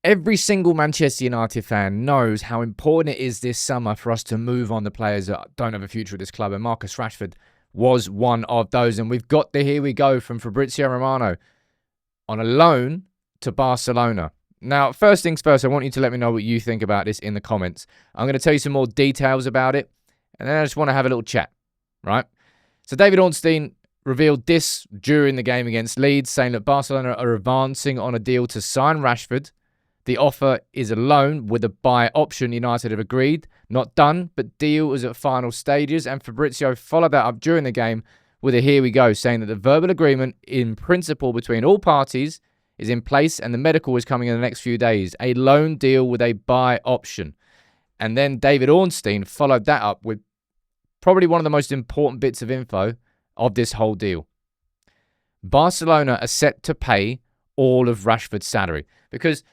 Every single Manchester United fan knows how important it is this summer for us to move on the players that don't have a future at this club, and Marcus Rashford was one of those. And we've got the here we go from Fabrizio Romano on a loan to Barcelona. Now, first things first, I want you to let me know what you think about this in the comments. I'm going to tell you some more details about it, and then I just want to have a little chat, right? So David Ornstein revealed this during the game against Leeds, saying that Barcelona are advancing on a deal to sign Rashford. The offer is a loan with a buy option. United have agreed. Not done, but deal is at final stages. And Fabrizio followed that up during the game with a here we go, saying that the verbal agreement in principle between all parties is in place and the medical is coming in the next few days. A loan deal with a buy option. And then David Ornstein followed that up with probably one of the most important bits of info of this whole deal. Barcelona are set to pay all of Rashford's salary. Because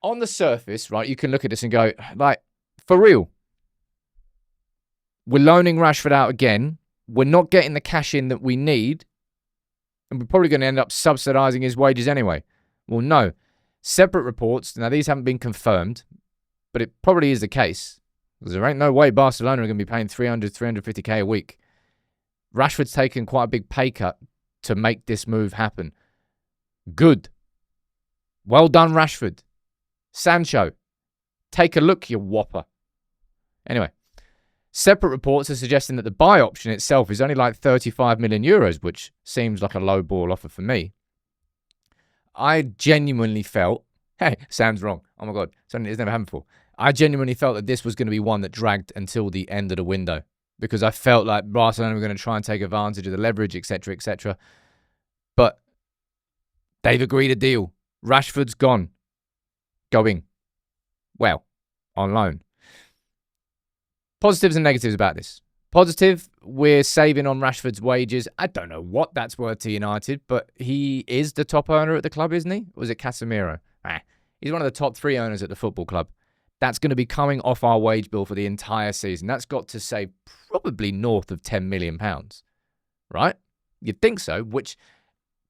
on the surface, right, you can look at this and go, like, for real, we're loaning Rashford out again. We're not getting the cash in that we need. And we're probably going to end up subsidising his wages anyway. Well, no. Separate reports, now these haven't been confirmed, but it probably is the case. Because there ain't no way Barcelona are going to be paying 350k a week. Rashford's taken quite a big pay cut to make this move happen. Good. Well done, Rashford. Sancho, take a look, you whopper. Anyway, separate reports are suggesting that the buy option itself is only like 35 million euros, which seems like a low ball offer for me. I genuinely felt, hey, sounds wrong. Oh my God, something that's never happened before. I genuinely felt that this was going to be one that dragged until the end of the window because I felt like Barcelona were going to try and take advantage of the leverage, etc., etc. But they've agreed a deal. Rashford's gone. Going. Well, on loan. Positives and negatives about this. Positive, we're saving on Rashford's wages. I don't know what that's worth to United, but he is the top earner at the club, isn't he? Or was it Casemiro? He's one of the top 3 owners at the football club. That's going to be coming off our wage bill for the entire season. That's got to save probably north of £10 million, right? You'd think so, which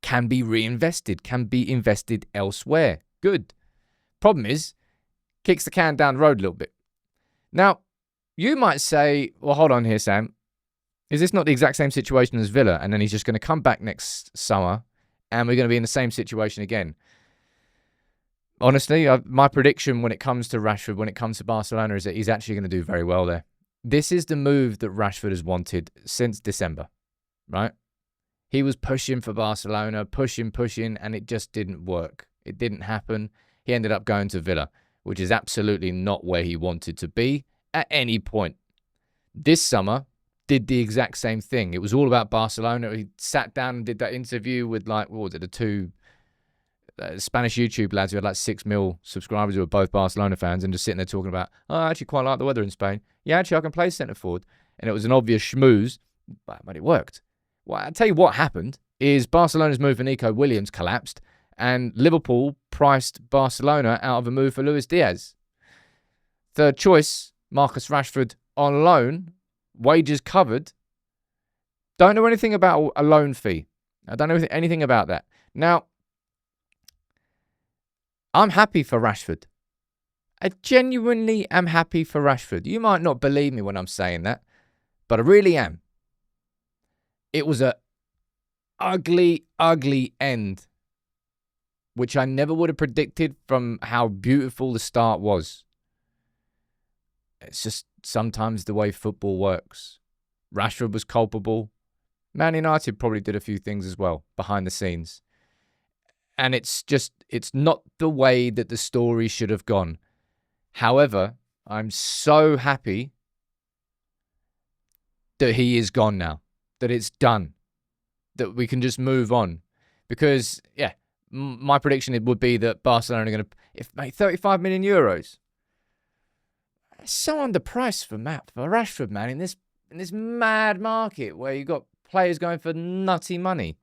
can be reinvested, can be invested elsewhere. Good. Problem is, kicks the can down the road a little bit. Now, you might say, well, hold on here, Sam. Is this not the exact same situation as Villa? And then he's just going to come back next summer and we're going to be in the same situation again. Honestly, my prediction when it comes to Rashford, when it comes to Barcelona, is that he's actually going to do very well there. This is the move that Rashford has wanted since December, right? He was pushing for Barcelona, pushing, and it just didn't work. It didn't happen. He ended up going to Villa, which is absolutely not where he wanted to be at any point. This summer, did the exact same thing. It was all about Barcelona. He sat down and did that interview with, like, what was it, the 2 Spanish YouTube lads who had like 6 mil subscribers who were both Barcelona fans and just sitting there talking about, oh, I actually quite like the weather in Spain. Yeah, actually, I can play centre forward. And it was an obvious schmooze, but it worked. Well, I'll tell you what happened is Barcelona's move for Nico Williams collapsed and Liverpool priced Barcelona out of a move for Luis Diaz. Third choice, Marcus Rashford on loan, wages covered. Don't know anything about a loan fee. I don't know anything about that. Now, I'm happy for Rashford. I genuinely am happy for Rashford. You might not believe me when I'm saying that, but I really am. It was a ugly, ugly end, which I never would have predicted from how beautiful the start was. It's just sometimes the way football works. Rashford was culpable. Man United probably did a few things as well behind the scenes. And it's not the way that the story should have gone. However, I'm so happy that he is gone now, that it's done, that we can just move on. Because, yeah, my prediction would be that Barcelona are going to make 35 million euros. It's so underpriced for Rashford, man, in this mad market where you've got players going for nutty money.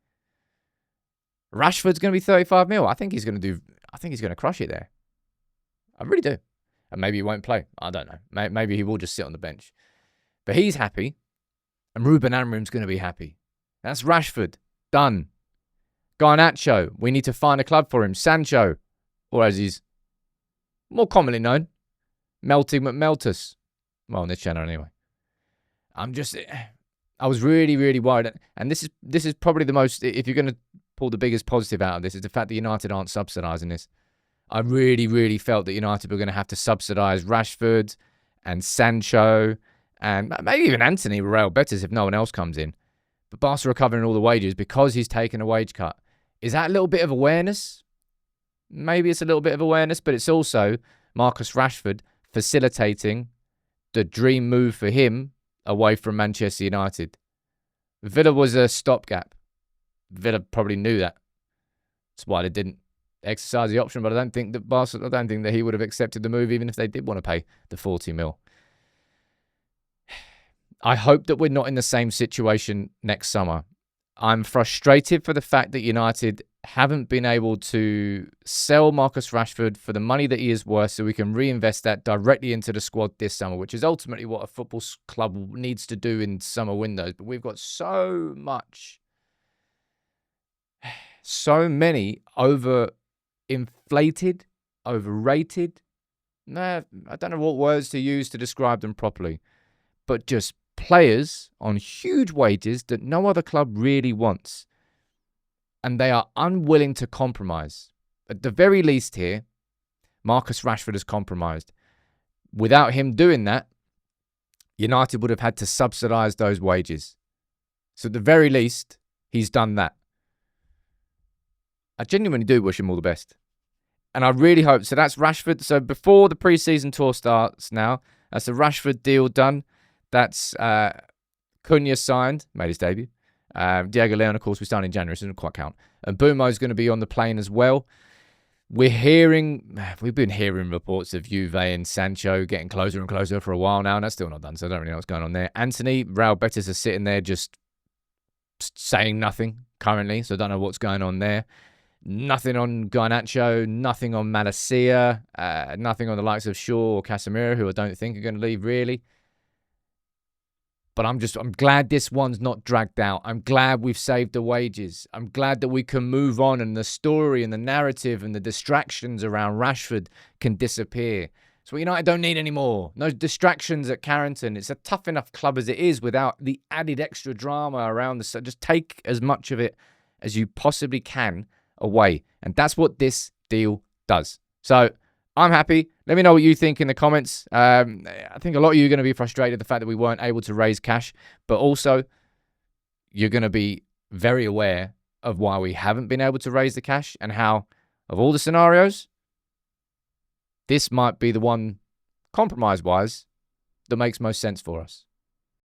Rashford's going to be 35 mil. I think he's going to crush it there. I really do. And maybe he won't play. I don't know. Maybe he will just sit on the bench. But he's happy. And Ruben Amorim's going to be happy. That's Rashford. Done. Garnacho. We need to find a club for him. Sancho. Or as he's more commonly known, Melting McMeltus. Well, on this channel anyway. I was really, really worried. And this is probably the most, if you're going to pull the biggest positive out of this, is the fact that United aren't subsidising this. I really, really felt that United were going to have to subsidise Rashford and Sancho and maybe even Anthony Real Betis if no one else comes in. But Barca are covering all the wages because he's taken a wage cut. Is that a little bit of awareness? Maybe it's a little bit of awareness, but it's also Marcus Rashford facilitating the dream move for him away from Manchester United. Villa was a stopgap. Villa probably knew that. That's why they didn't exercise the option, but I don't think that he would have accepted the move even if they did want to pay the 40 mil. I hope that we're not in the same situation next summer. I'm frustrated for the fact that United haven't been able to sell Marcus Rashford for the money that he is worth so we can reinvest that directly into the squad this summer, which is ultimately what a football club needs to do in summer windows. But we've got so many overinflated, overrated. I don't know what words to use to describe them properly, but just players on huge wages that no other club really wants. And they are unwilling to compromise. At the very least here, Marcus Rashford has compromised. Without him doing that, United would have had to subsidise those wages. So at the very least, he's done that. I genuinely do wish him all the best. And I really hope, so that's Rashford. So before the pre-season tour starts now, that's a Rashford deal done. That's Cunha signed, made his debut. Diego Leon, of course, we started in January, so it doesn't quite count. And Bumo's going to be on the plane as well. We've been hearing reports of Juve and Sancho getting closer and closer for a while now, and that's still not done, so I don't really know what's going on there. Anthony, Real Betis are sitting there just saying nothing currently, so I don't know what's going on there. Nothing on Garnacho, nothing on Malacia, nothing on the likes of Shaw or Casemiro, who I don't think are going to leave really. But I'm glad this one's not dragged out. I'm glad we've saved the wages. I'm glad that we can move on and the story and the narrative and the distractions around Rashford can disappear. So United don't need anymore. No distractions at Carrington. It's a tough enough club as it is without the added extra drama around the... So just take as much of it as you possibly can away. And that's what this deal does. So I'm happy. Let me know what you think in the comments. I think a lot of you are going to be frustrated at the fact that we weren't able to raise cash, but also you're going to be very aware of why we haven't been able to raise the cash and how, of all the scenarios, this might be the one, compromise-wise, that makes most sense for us.